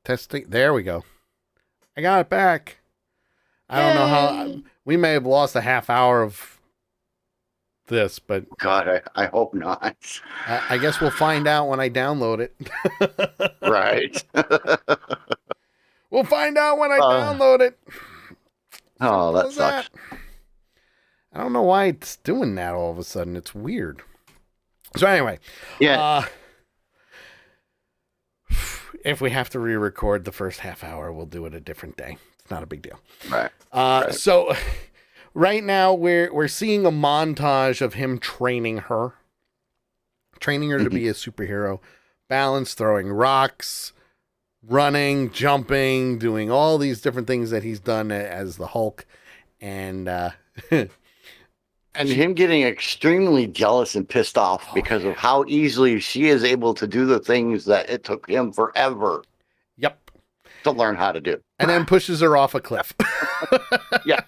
Testing. There we go. I got it back. I don't know how. We may have lost a half hour of this, but God, I hope not. I guess we'll find out when I download it. Right. We'll find out when I Uh, download it. oh, Simple that as sucks. I don't know why it's doing that all of a sudden. It's weird. So anyway, Yeah. if we have to re-record the first half hour, we'll do it a different day. It's not a big deal. Right. Right. So right now we're seeing a montage of him training her to be a superhero, balance, throwing rocks, running, jumping, doing all these different things that he's done as the Hulk, and And him getting extremely jealous and pissed off because of how easily she is able to do the things that it took him forever yep, to learn how to do. and then pushes her off a cliff. Yeah.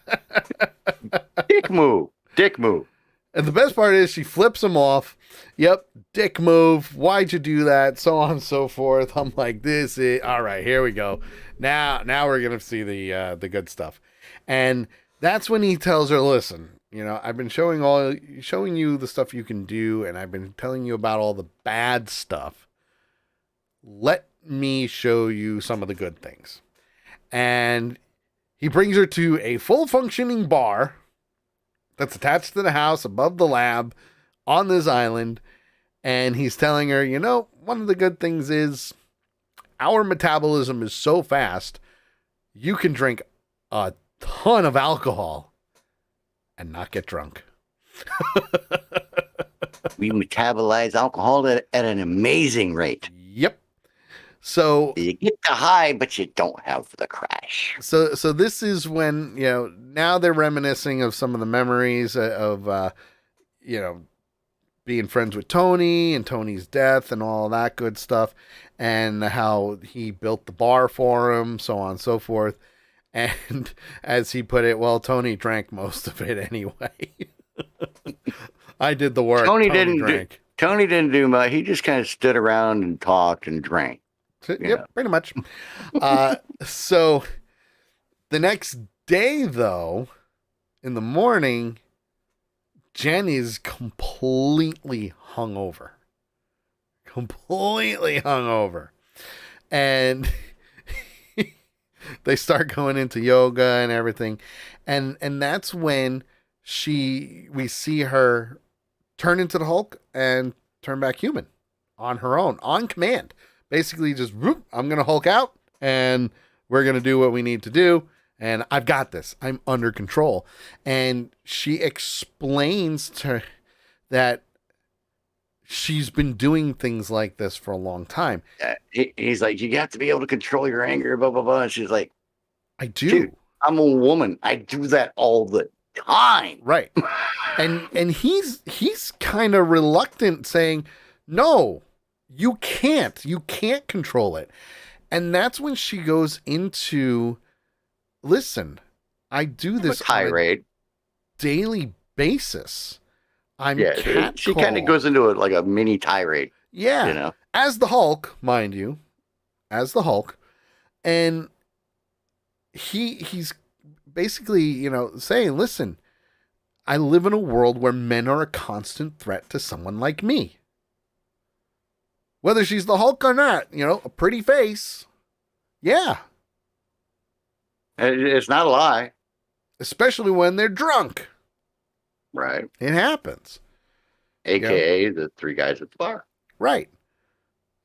Dick move. Dick move. And the best part is she flips him off. Yep, dick move. Why'd you do that? So on and so forth. I'm like, this is all right. Here we go. Now we're gonna see the good stuff. And that's when he tells her, "Listen, I've been showing you the stuff you can do, and I've been telling you about all the bad stuff. Let me show you some of the good things." And he brings her to a full functioning bar that's attached to the house above the lab on this island. And he's telling her, one of the good things is our metabolism is so fast, you can drink a ton of alcohol and not get drunk. We metabolize alcohol at an amazing rate. Yep. So you get the high, but you don't have the crash. So this is when, now they're reminiscing of some of the memories of, being friends with Tony and Tony's death and all that good stuff, and how he built the bar for him, so on and so forth. And as he put it, well, Tony drank most of it anyway. I did the work. Tony didn't do much. He just kind of stood around and talked and drank. Yep, pretty much. So the next day, though, in the morning, Jen is completely hungover. And they start going into yoga and everything. And that's when we see her turn into the Hulk and turn back human on her own, on command. Basically just, whoop, I'm going to Hulk out and we're going to do what we need to do. And I've got this. I'm under control. And she explains to that she's been doing things like this for a long time. He's like, you have to be able to control your anger, blah, blah, blah. And she's like, I do. Dude, I'm a woman. I do that all the time. Right. and he's kind of reluctant, saying, no, you can't control it. And that's when she goes into, listen, I do this tirade on a daily basis. She kind of goes into it like a mini tirade. Yeah. As the Hulk, mind you. As the Hulk. And he's basically, saying, listen, I live in a world where men are a constant threat to someone like me. Whether she's the Hulk or not, a pretty face. Yeah. It's not a lie. Especially when they're drunk. Right. It happens. AKA the three guys at the bar. Right.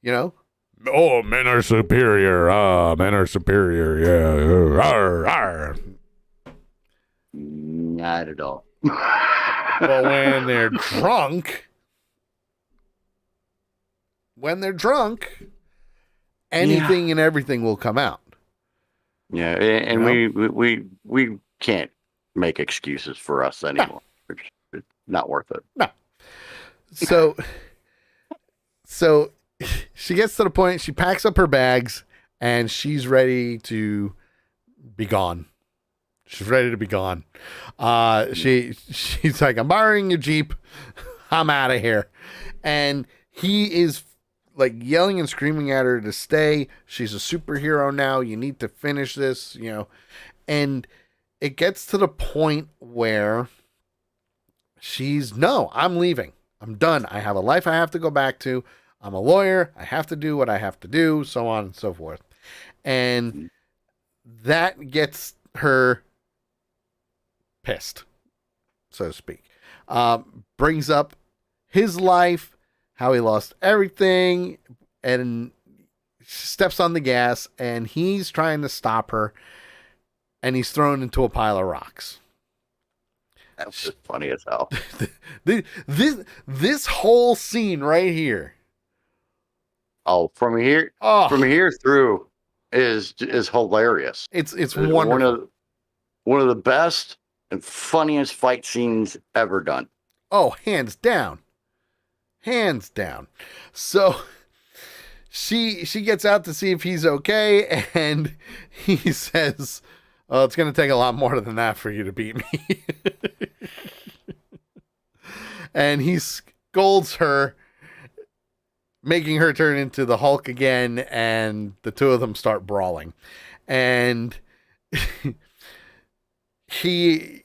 Oh, men are superior. Men are superior. Yeah. Arr, arr. Not at all. But when they're drunk, anything and everything will come out. Yeah, and we can't make excuses for us anymore. No. It's not worth it. No. So she gets to the point, she packs up her bags and she's ready to be gone. She's ready to be gone. She's like, I'm borrowing your Jeep. I'm out of here. And he is like yelling and screaming at her to stay. She's a superhero now. You need to finish this, And it gets to the point where no, I'm leaving. I'm done. I have a life I have to go back to. I'm a lawyer. I have to do what I have to do, so on and so forth. And that gets her pissed, so to speak. Brings up his life, how he lost everything, and steps on the gas, and he's trying to stop her, and he's thrown into a pile of rocks. That was just funny as hell. This whole scene right here. Oh, from here through is hilarious. It's wonderful. One of the best and funniest fight scenes ever done. Oh, hands down. So she gets out to see if he's okay, and he says, "Oh, it's going to take a lot more than that for you to beat me." And he scolds her, making her turn into the Hulk again, and the two of them start brawling. And he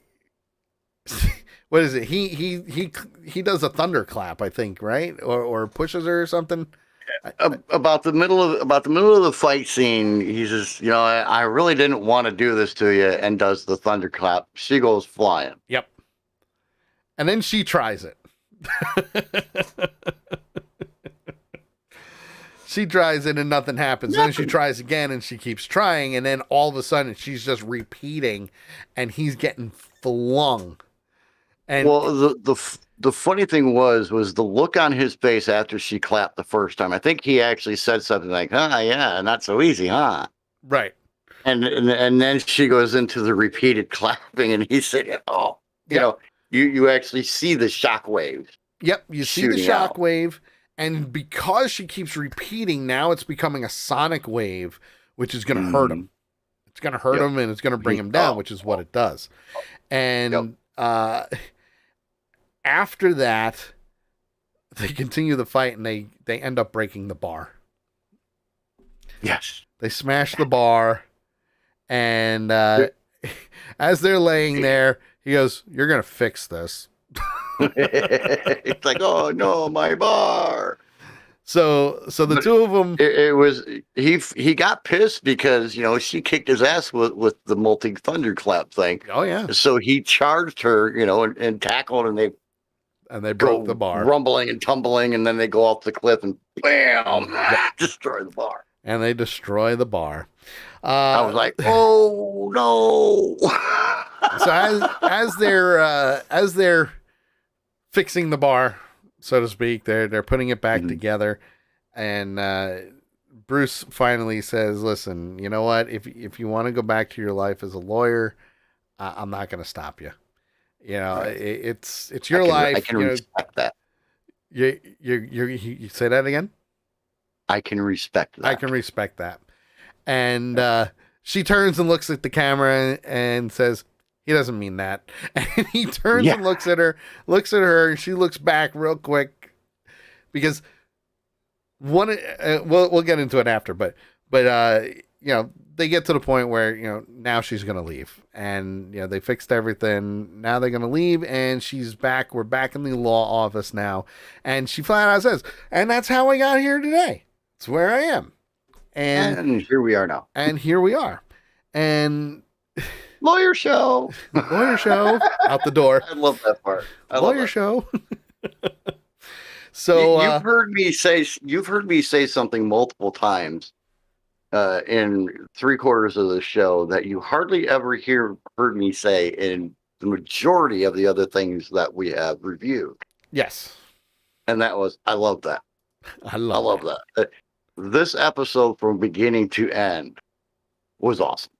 what is it? He does a thunderclap, I think, right? Or pushes her or something. About the middle of the fight scene, he says, I really didn't want to do this to you, and does the thunderclap. She goes flying. Yep. And then she tries it. She tries it and nothing happens. Then she tries again and she keeps trying, and then all of a sudden she's just repeating, and he's getting flung. And well, the funny thing was the look on his face after she clapped the first time. I think he actually said something like, yeah, not so easy, huh?" Right. And then she goes into the repeated clapping, and he said, "Oh, you actually see the shock waves." Yep, you see the shock wave, and because she keeps repeating, now it's becoming a sonic wave, which is going to hurt him. It's going to hurt him, and it's going to bring him down, which is what it does. And after that, they continue the fight, and they end up breaking the bar. Yes. They smash the bar, and as they're laying there, he goes, "You're going to fix this." It's like, "Oh no, my bar." So the two of them, it was he got pissed because she kicked his ass with the multi thunderclap thing. Oh yeah. So he charged her, and tackled, and they broke the bar, rumbling and tumbling, and then they go off the cliff and bam, destroy the bar. And they destroy the bar. I was like, "Oh no!" So as they're fixing the bar, so to speak, they're putting it back together, and Bruce finally says, "Listen, you know what? If you want to go back to your life as a lawyer, I'm not going to stop you. It's your life. I can respect that. You say that again? I can respect that. I can respect that." And she turns and looks at the camera and says, "He doesn't mean that." And he turns and looks at her, and she looks back real quick, because we'll get into it after, but they get to the point where now she's gonna leave, and they fixed everything. Now they're gonna leave, and she's back. We're back in the law office now, and she flat out says, "And that's how I got here today. It's where I am." And here we are now. And here we are. And lawyer show out the door. I love that part. Lawyer show. So you've heard me say something multiple times in 3/4 of the show that you hardly ever heard me say in the majority of the other things that we have reviewed. Yes. And that was, I love that. I love that. This episode from beginning to end was awesome.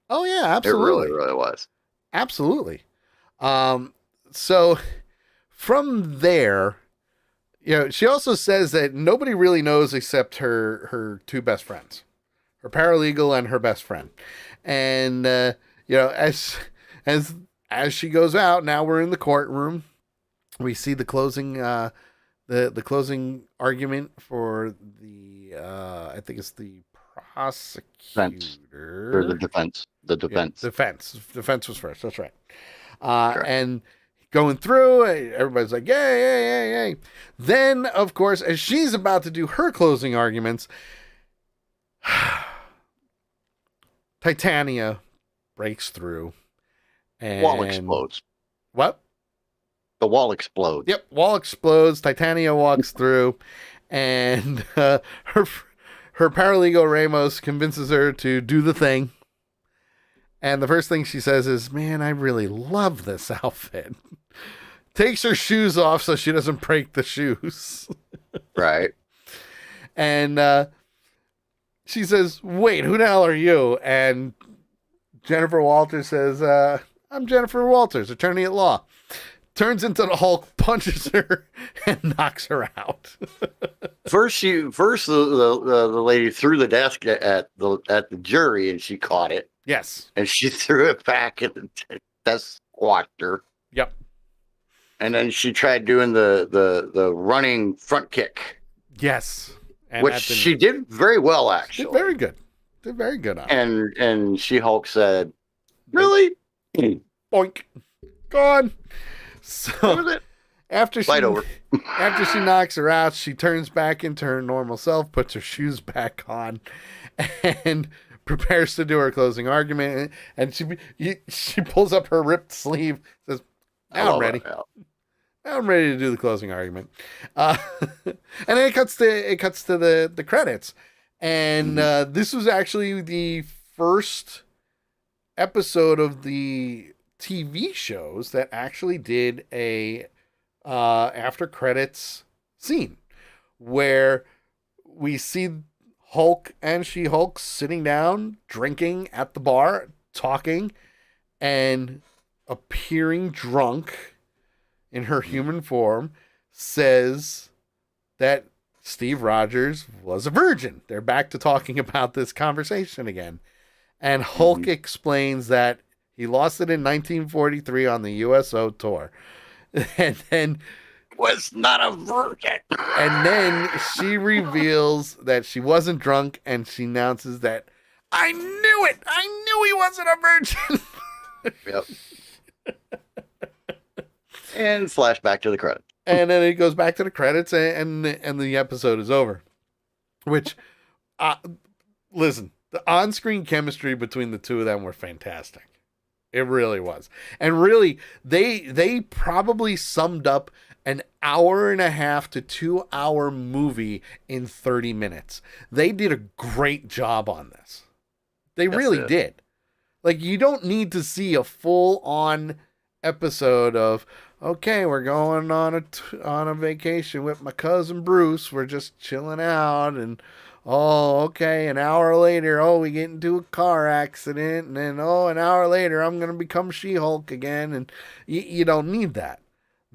Oh yeah, absolutely. It really was. Absolutely. So from there, she also says that nobody really knows except her two best friends, her paralegal and her best friend. And as she goes out, now we're in the courtroom. We see the closing the closing argument for the I think it's the prosecutor Or the defense. The Yeah, defense. defense was first. That's right. Correct. And going through, everybody's like, yay, yay, yay, yay. Then, of course, as she's about to do her closing arguments, Titania breaks through and Wall explodes. What? The wall explodes. Yep, wall explodes. Titania walks through, and her paralegal Ramos convinces her to do the thing. And the first thing she says is, "Man, I really love this outfit." Takes her shoes off so she doesn't break the shoes. Right. And she says, "Wait, who the hell are you?" And Jennifer Walters says, "I'm Jennifer Walters, attorney at law." Turns into the Hulk, punches her, and knocks her out. First, the lady threw the desk at the jury, and she caught it, Yes. and she threw it back, and the desk squashed her. Yep. And then she tried doing the running front kick, Yes. And which that didn't- she did very well, did actually. very good. Did very good on it. And She-Hulk said, "Really? Boink. Gone. That So was it. after she Fight over. after she knocks her out, she turns back into her normal self, puts her shoes back on, and prepares to do her closing argument. And she pulls up her ripped sleeve, says, I "Now I'm love ready. it. Yeah. Now I'm ready to do the closing argument." And then it cuts to the credits, and this was actually the first episode of the TV shows that actually did a after credits scene where we see Hulk and She-Hulk sitting down, drinking at the bar, talking, and appearing drunk in her human form, says that Steve Rogers was a virgin. They're back to talking about this conversation again. And Hulk explains that he lost it in 1943 on the USO tour. And then Was not a virgin. she reveals that she wasn't drunk, and she announces that, "I knew it! I knew he wasn't a virgin!" Yep. And flashback to the credits. And then it goes back to the credits, and the episode is over. Which, listen, the on-screen chemistry between the two of them were fantastic. It really was. And really, they probably summed up an 1.5 to 2 hour movie in 30 minutes. They did a great job on this. They really did. Like, you don't need to see a full-on episode of, okay, we're going on a vacation with my cousin Bruce. We're just chilling out, and okay, an hour later, we get into a car accident, and then an hour later, I'm gonna become She-Hulk again, and you don't need that.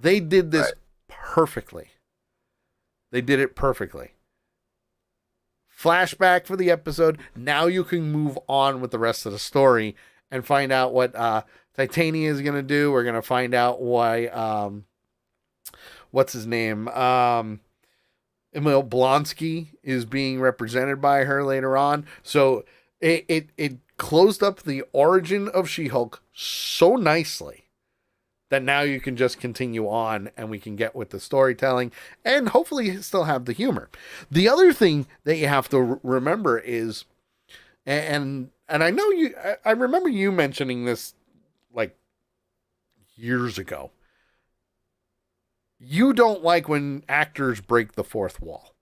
They did this perfectly. They did it perfectly. Flashback for the episode. Now you can move on with the rest of the story and find out what Titania is gonna do. We're gonna find out why what's his name? Emil Blonsky is being represented by her later on. So it closed up the origin of She-Hulk so nicely that now you can just continue on, and we can get with the storytelling and hopefully still have the humor. The other thing that you have to remember is, and I know I remember you mentioning this like years ago. You don't like when actors break the fourth wall.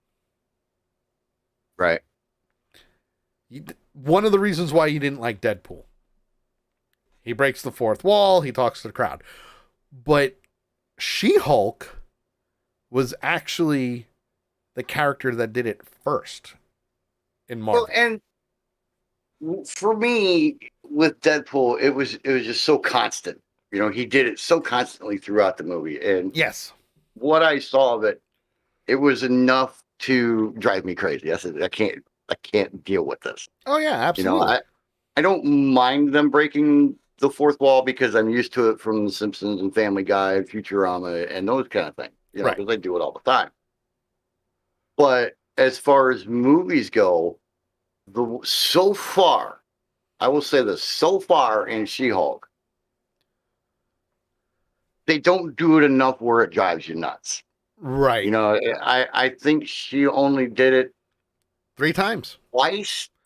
Right. One of the reasons why you didn't like Deadpool. He breaks the fourth wall. He talks to the crowd. But She-Hulk was actually the character that did it first in Marvel. Well, and for me, with Deadpool, it was just so constant. You know, he did it so constantly throughout the movie. And Yes. what I saw of it, it was enough to drive me crazy. I said, I can't deal with this. Oh, yeah, absolutely. You know, I don't mind them breaking the fourth wall because I'm used to it from The Simpsons and Family Guy, Futurama, and those kind of things. You know, Right. because they do it all the time. But as far as movies go, so far, I will say this: so far in She-Hulk, they don't do it enough where it drives you nuts. Right. You know, I think she only did it 3 times.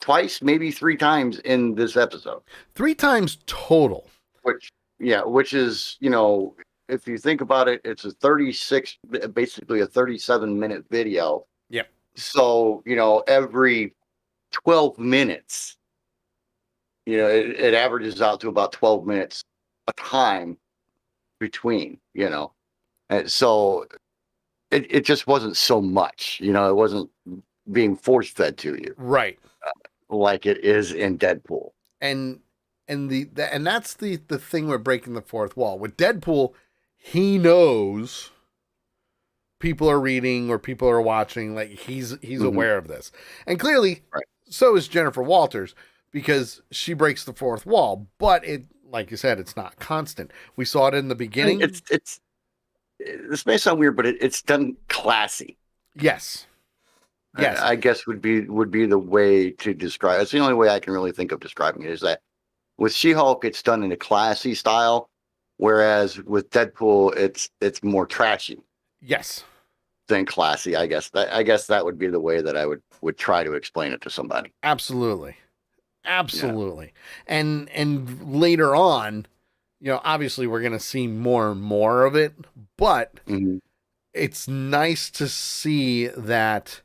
twice, maybe 3 times in this episode. 3 times total. Which is, you know, if you think about it, it's basically a 37-minute video. Yep. So, you know, every 12 minutes, you know, it averages out to about 12 minutes a time between, you know. And so it just wasn't so much, you know, it wasn't being force fed to you Right. like it is in Deadpool. And that's the thing with breaking the fourth wall. With Deadpool, he knows people are reading or people are watching, like he's aware of this. And clearly Right. So is Jennifer Walters, because she breaks the fourth wall, but it, like you said, it's not constant. We saw it in the beginning. This may sound weird, but it's done classy. Yes. I guess would be the way to describe it. It's the only way I can really think of describing it, is that with She-Hulk, it's done in a classy style, whereas with Deadpool, it's more trashy. Yes. Than classy, I guess. I guess that would be the way that I would try to explain it to somebody. Absolutely. Yeah. And later on, you know, obviously we're going to see more and more of it, but it's nice to see that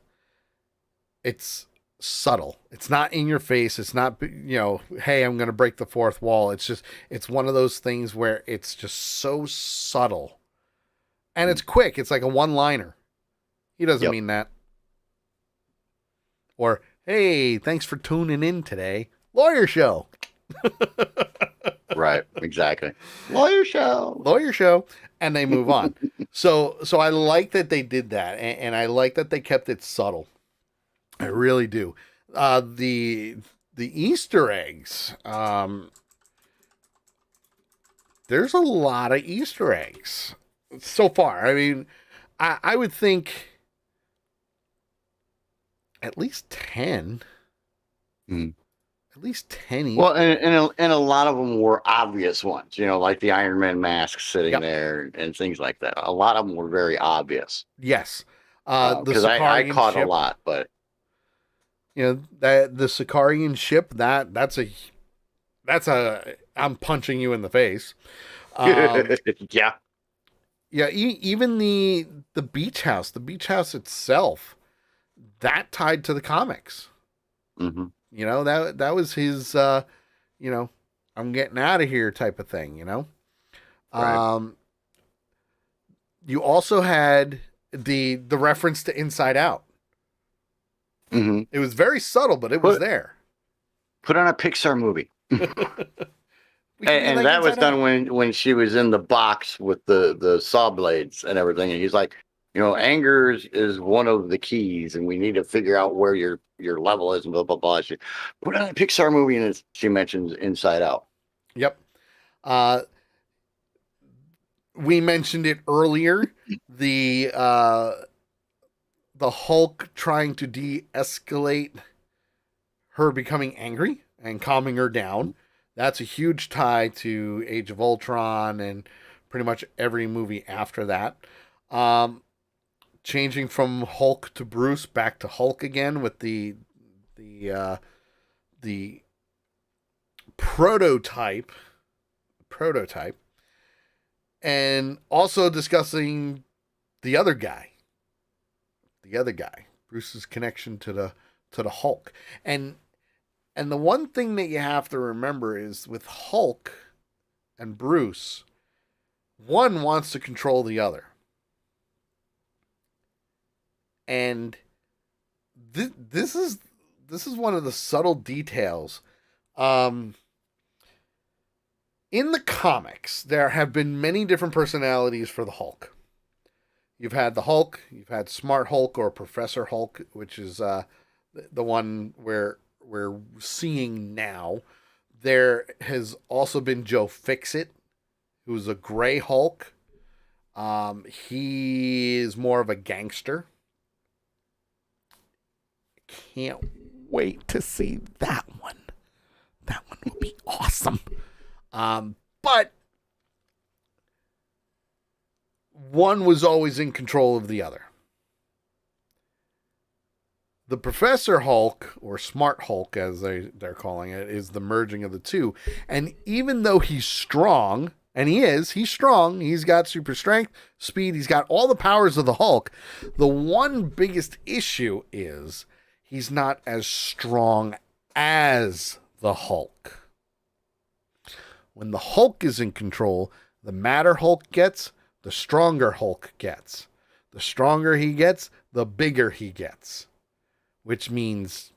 it's subtle. It's not in your face. It's not, you know, hey, I'm going to break the fourth wall. It's one of those things where it's just so subtle and it's quick. It's like a one-liner. He doesn't mean that. Or, hey, thanks for tuning in today. Lawyer show. Right, exactly. Lawyer show. And they move on. So I like that they did that. And I like that they kept it subtle. I really do. The Easter eggs. There's a lot of Easter eggs so far. I mean, I would think at least 10. At least 10. Well, and a lot of them were obvious ones, you know, like the Iron Man mask sitting there and things like that. A lot of them were very obvious. Yes. Because I caught a lot, but you know, that the Sicarian ship, that's a I'm punching you in the face. Yeah. Yeah, even the beach house itself, that tied to the comics. You know, that was his, you know, I'm getting out of here type of thing, you know? Right. You also had the reference to Inside Out. It was very subtle, but it was there. Put on a Pixar movie. And like that was Inside done when she was in the box with the saw blades and everything. And he's like, you know, anger is one of the keys, and we need to figure out where your level is, and blah, blah, blah. She put on a Pixar movie, and she mentions Inside Out. Yep. We mentioned it earlier. The Hulk trying to de-escalate her becoming angry and calming her down. That's a huge tie to Age of Ultron and pretty much every movie after that. Changing from Hulk to Bruce, back to Hulk again with the prototype, and also discussing the other guy, Bruce's connection to the Hulk. And the one thing that you have to remember is with Hulk and Bruce, one wants to control the other. And this is one of the subtle details. In the comics, there have been many different personalities for the Hulk. You've had the Hulk, you've had Smart Hulk or Professor Hulk, which is the one where we're seeing now. There has also been Joe Fixit, who's a gray Hulk. He is more of a gangster. can't wait to see that one. That one will be awesome. But one was always in control of the other. The Professor Hulk, or Smart Hulk as they're calling it, is the merging of the two. And even though he's strong, and he's strong, he's got super strength, speed, he's got all the powers of the Hulk, the one biggest issue is he's not as strong as the Hulk. When the Hulk is in control, the madder Hulk gets, the stronger Hulk gets. The stronger he gets, the bigger he gets. Which means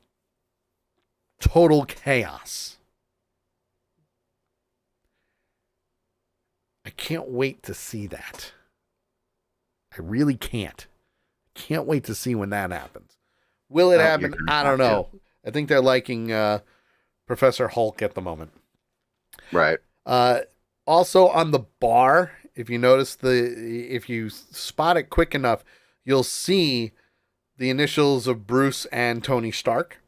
total chaos. I can't wait to see that. I really can't. Can't wait to see when that happens. Will it happen? I don't know. I think they're liking Professor Hulk at the moment. Right. Also on the bar, if you spot it quick enough, you'll see the initials of Bruce and Tony Stark.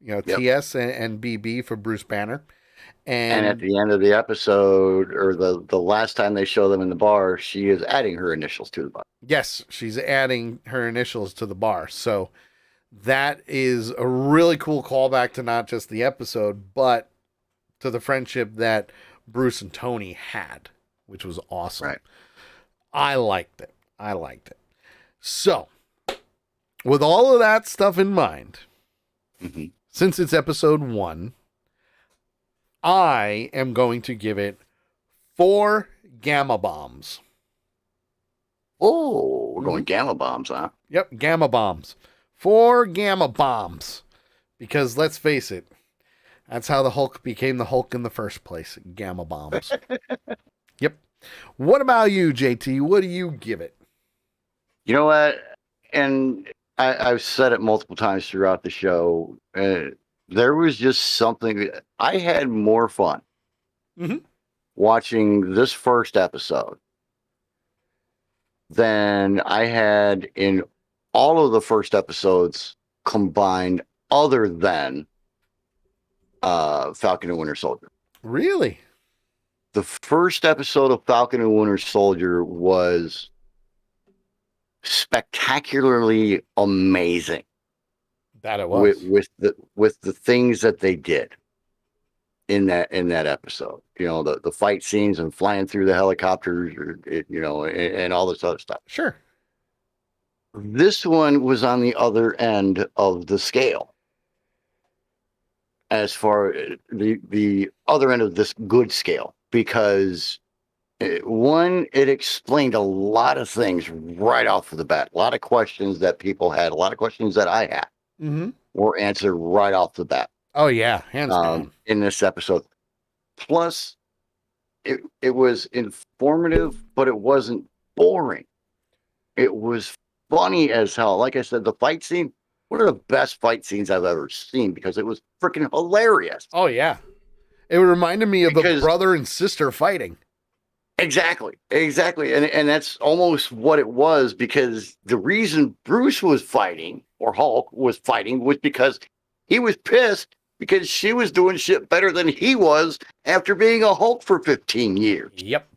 TS and BB for Bruce Banner. And at the end of the episode, or the last time they show them in the bar, she is adding her initials to the bar. Yes, she's adding her initials to the bar. So that is a really cool callback to not just the episode, but to the friendship that Bruce and Tony had, which was awesome. Right. I liked it. So, with all of that stuff in mind, since it's episode 1, I am going to give it 4 gamma bombs. Oh, we're going gamma bombs, huh? Yep, gamma bombs. 4 gamma bombs. Because let's face it, that's how the Hulk became the Hulk in the first place. Gamma bombs. Yep. What about you, JT? What do you give it? You know what? And I've said it multiple times throughout the show. There was just something. I had more fun watching this first episode than I had in all of the first episodes combined, other than Falcon and Winter Soldier. Really? The first episode of Falcon and Winter Soldier was spectacularly amazing. That it was. With the things that they did in that episode. The fight scenes and flying through the helicopters, and all this other stuff. Sure. This one was on the other end of the scale. As far the other end of this good scale, because it explained a lot of things right off of the bat. A lot of questions that people had, a lot of questions that I had were answered right off the bat. Oh yeah, hands down. In this episode. Plus, it was informative, but it wasn't boring. It was funny as hell. Like I said, the fight scene, one of the best fight scenes I've ever seen, because it was freaking hilarious. Oh yeah. It reminded me of a brother and sister fighting. Exactly. And that's almost what it was, because the reason Bruce was fighting, or Hulk was fighting, was because he was pissed because she was doing shit better than he was after being a Hulk for 15 years. Yep.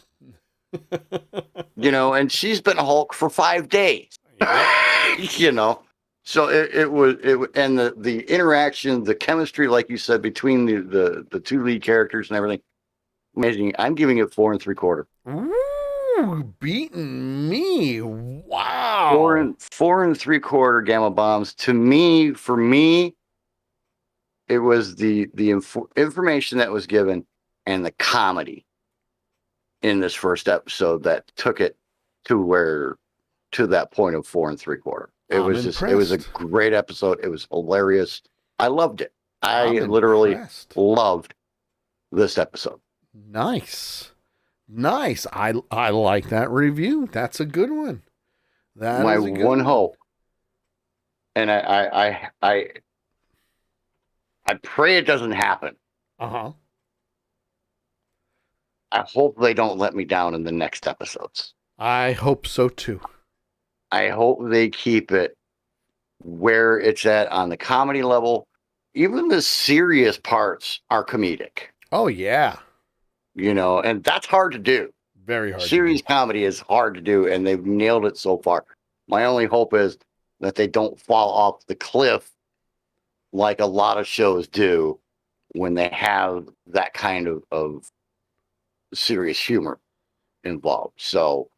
And she's been a Hulk for 5 days. Yep. So it was, and the interaction, the chemistry, like you said, between the two lead characters and everything, amazing. I'm giving it 4 3/4. Ooh, beating me! Wow. 4 3/4 gamma bombs. For me, it was the information that was given and the comedy in this first episode that took it to that point of 4 3/4. It was a great episode. It was hilarious. I loved it. I literally loved this episode. Nice. I like that review. That's a good one. That my is a good one hope. And I pray it doesn't happen. Uh-huh. I hope they don't let me down in the next episodes. I hope so too. I hope they keep it where it's at on the comedy level. Even the serious parts are comedic, Oh yeah, and that's hard to do. very hard. Serious comedy is hard to do, and they've nailed it so far. My only hope is that they don't fall off the cliff like a lot of shows do when they have that kind of serious humor involved. So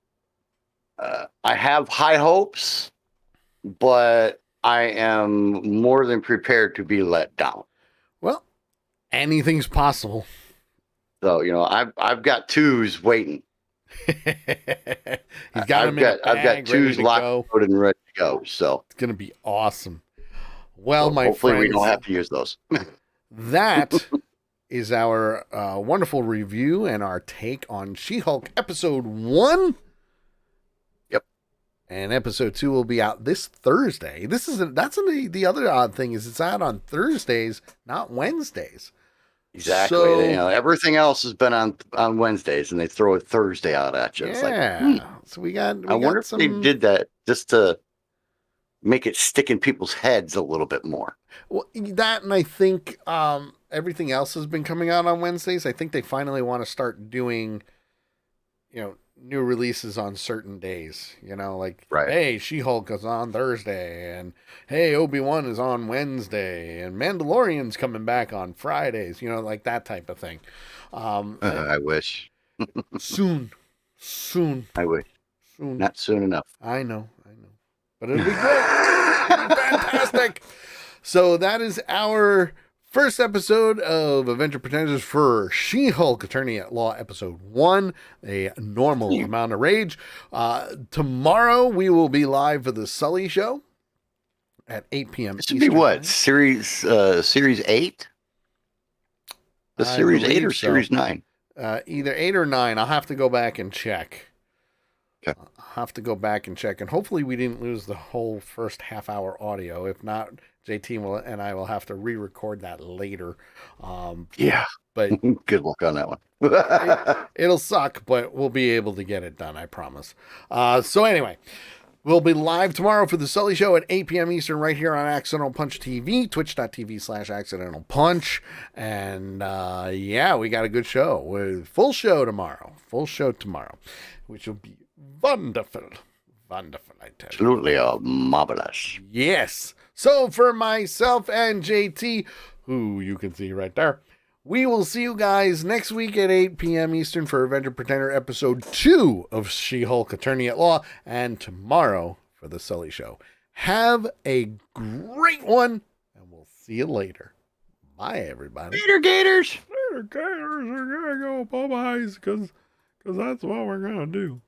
I have high hopes, but I am more than prepared to be let down. Well, anything's possible. So I've got twos waiting. He's got them in a bag, I've got twos ready to go. locked and ready to go. So It's gonna be awesome. Well, my hopefully friends, we don't have to use those. that is our wonderful review and our take on She-Hulk episode 1. Yep. And episode 2 will be out this Thursday. That's the other odd thing is it's out on Thursdays, not Wednesdays. Exactly. So, Everything else has been on Wednesdays, and they throw a Thursday out at you. It's like, so we got. I wonder if they did that just to make it stick in people's heads a little bit more. Well, that, and I think everything else has been coming out on Wednesdays. I think they finally want to start doing, new releases on certain days. Like, Right. Hey, She-Hulk is on Thursday, and hey, Obi-Wan is on Wednesday, and Mandalorian's coming back on Fridays. Like that type of thing. I wish. Soon. I wish. Soon. Not soon enough. I know. But it'll be great. It'll be fantastic. So that is our first episode of Avenger Pretenders for She-Hulk Attorney at Law episode 1, a normal amount of rage. Tomorrow we will be live for the Sully show at 8 p.m. This would be what? Series 8? The series 8 or series 9? Either 8 or 9. I'll have to go back and check. Okay. I'll have to go back and check, and hopefully we didn't lose the whole first half-hour audio. If not, JT and I will have to re-record that later. Yeah, but good luck on that one. It'll suck, but we'll be able to get it done, I promise. So anyway, we'll be live tomorrow for the Sully Show at 8 p.m. Eastern right here on Accidental Punch TV, twitch.tv/Accidental Punch. And we got a good show. Full show tomorrow, which will be wonderful, I tell you. Absolutely marvelous. Yes. So for myself and JT, who you can see right there, we will see you guys next week at 8 p.m. Eastern for Avenger Pretender episode 2 of She-Hulk Attorney at Law, and tomorrow for the Sully Show. Have a great one, and we'll see you later. Bye, everybody. Later, Gators. Later, Gators. We're gonna go Popeyes because that's what we're gonna do.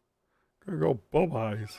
Gonna go Popeyes.